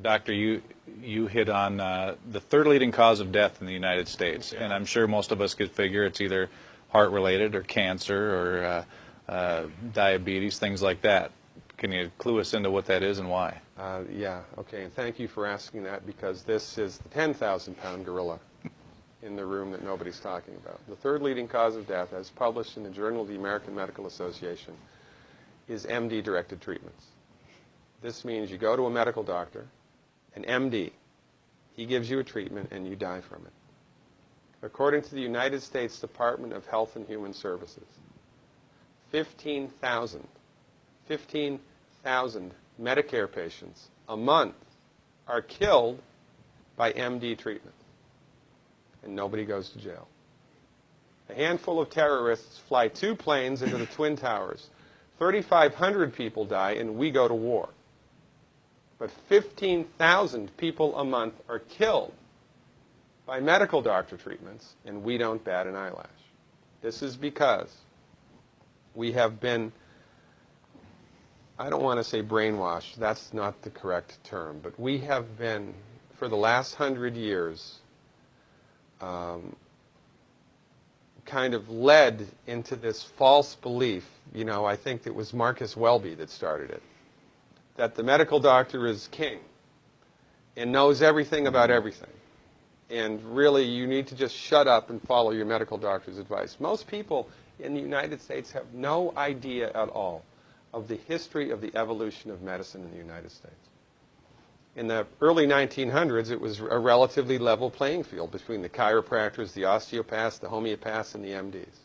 Doctor, you hit on the third leading cause of death in the United States, and I'm sure most of us could figure it's either heart-related or cancer or diabetes, things like that. Can you clue us into what that is and why? Yeah, okay, and thank you for asking that, because this is the 10,000-pound gorilla in the room that nobody's talking about. The third leading cause of death, as published in the Journal of the American Medical Association, is MD-directed treatments. This means you go to a medical doctor, an MD. He gives you a treatment and you die from it. According to the United States Department of Health and Human Services, 15,000 Medicare patients a month are killed by MD treatment, and nobody goes to jail. A handful of terrorists fly 2 planes into the Twin Towers. 3,500 people die, and we go to war. But 15,000 people a month are killed by medical doctor treatments, and we don't bat an eyelash. This is because we have been, I don't want to say brainwashed, that's not the correct term, but we have been, for the last 100 years, kind of led into this false belief. You know, I think it was Marcus Welby that started it, that the medical doctor is king and knows everything about everything. And really, you need to just shut up and follow your medical doctor's advice. Most people in the United States have no idea at all of the history of the evolution of medicine in the United States. In the early 1900s, it was a relatively level playing field between the chiropractors, the osteopaths, the homeopaths, and the MDs.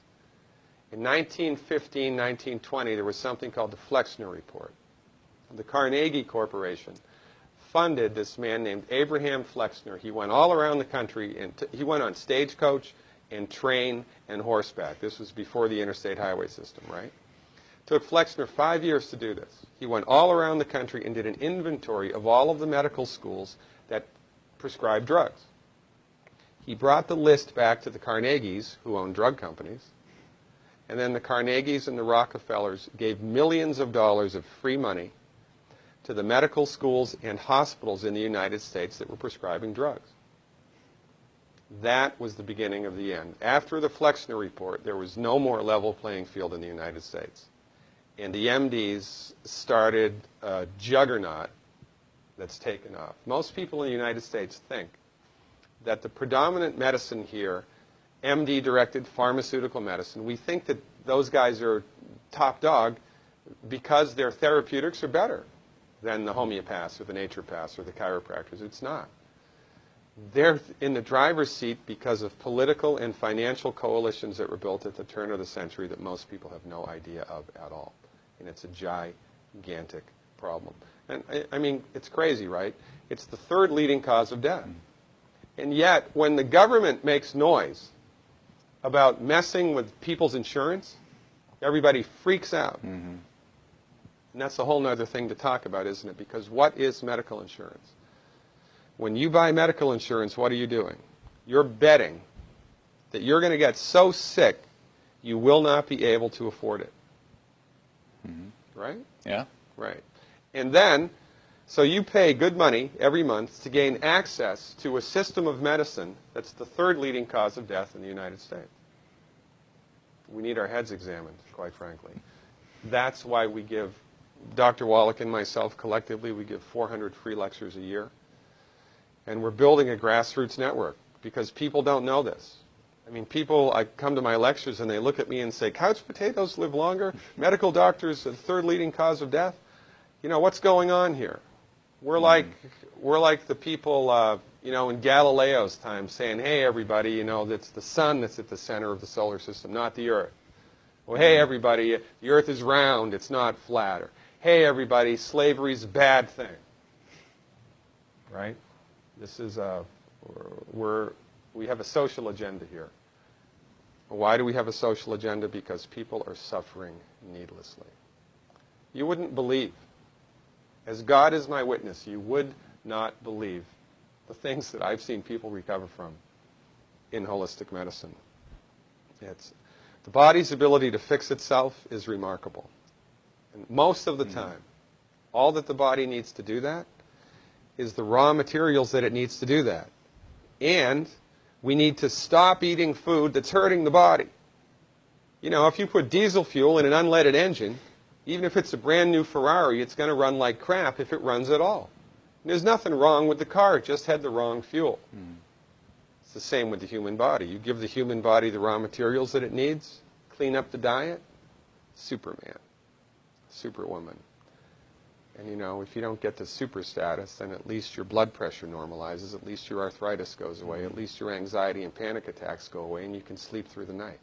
In 1915, 1920, there was something called the Flexner Report. The Carnegie Corporation funded this man named Abraham Flexner. He went all around the country, and he went on stagecoach and train and horseback. This was before the interstate highway system, right? It took Flexner 5 years to do this. He went all around the country and did an inventory of all of the medical schools that prescribed drugs. He brought the list back to the Carnegies, who owned drug companies, and then the Carnegies and the Rockefellers gave millions of dollars of free money to the medical schools and hospitals in the United States that were prescribing drugs. That was the beginning of the end. After the Flexner Report, there was no more level playing field in the United States. And the MDs started a juggernaut that's taken off. Most people in the United States think that the predominant medicine here, MD-directed pharmaceutical medicine, we think that those guys are top dog because their therapeutics are better than the homeopaths or the naturopaths or the chiropractors. It's not. They're in the driver's seat because of political and financial coalitions that were built at the turn of the century that most people have no idea of at all. And it's a gigantic problem. And I mean, it's crazy, right? It's the third leading cause of death. And yet, when the government makes noise about messing with people's insurance, everybody freaks out. Mm-hmm. And that's a whole other thing to talk about, isn't it? Because what is medical insurance? When you buy medical insurance, what are you doing? You're betting that you're going to get so sick you will not be able to afford it. Mm-hmm. Right? Yeah. Right. And then, so you pay good money every month to gain access to a system of medicine that's the third leading cause of death in the United States. We need our heads examined, quite frankly. That's why we give, Dr. Wallach and myself collectively, we give 400 free lectures a year. And we're building a grassroots network because people don't know this. I mean, people, I come to my lectures and they look at me and say, couch potatoes live longer? Medical doctors, the third leading cause of death? You know, what's going on here? We're like the people, you know, in Galileo's time saying, hey, everybody, you know, it's the sun that's at the center of the solar system, not the Earth. Well, hey, everybody, the Earth is round, it's not flat. Or, hey, everybody, slavery's a bad thing. Right? This is we have a social agenda here. Why do we have a social agenda? Because people are suffering needlessly. You wouldn't believe, as God is my witness, you would not believe the things that I've seen people recover from in holistic medicine. The body's ability to fix itself is remarkable. And most of the time, all that the body needs to do that is the raw materials that it needs to do that. And we need to stop eating food that's hurting the body. You know, if you put diesel fuel in an unleaded engine, even if it's a brand new Ferrari, it's going to run like crap if it runs at all. And there's nothing wrong with the car, it just had the wrong fuel. It's the same with the human body. You give the human body the raw materials that it needs, clean up the diet, Superman, Superwoman. And you know, if you don't get the super status, then at least your blood pressure normalizes, at least your arthritis goes away, at least your anxiety and panic attacks go away, and you can sleep through the night.